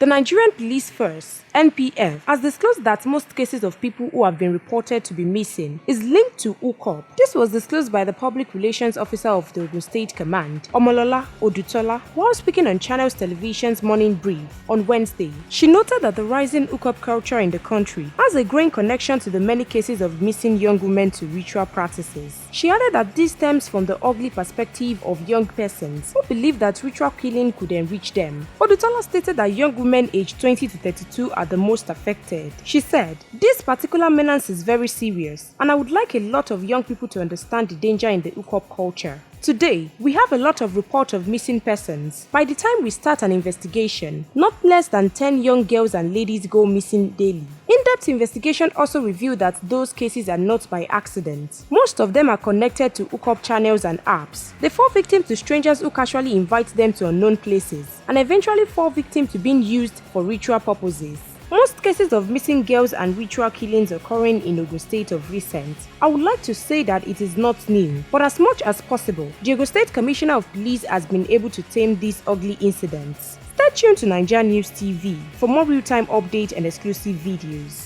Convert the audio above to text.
The Nigerian Police Force (NPF) has disclosed that most cases of people who have been reported to be missing is linked to hookup. This was disclosed by the Public Relations Officer of the Ogun State Command, Omolola Odutola, while speaking on Channels Television's Morning Brief on Wednesday. She noted that the rising hookup culture in the country has a growing connection to the many cases of missing young women to ritual practices. She added that this stems from the ugly perspective of young persons who believe that ritual killing could enrich them. Odutola stated that young women aged 20 to 32 are the most affected. She said, "This particular menace is very serious, and I would like a lot of young people to understand the danger in the hookup culture. Today, we have a lot of reports of missing persons. By the time we start an investigation, not less than 10 young girls and ladies go missing daily." In-depth investigation also revealed that those cases are not by accident. Most of them are connected to hookup channels and apps. They fall victim to strangers who casually invite them to unknown places, and eventually fall victim to being used for ritual purposes. Most cases of missing girls and ritual killings occurring in Ogun State of recent, I would like to say that it is not new, but as much as possible, the Ogun State Commissioner of Police has been able to tame these ugly incidents. Stay tuned to NaijaNews TV for more real-time updates and exclusive videos.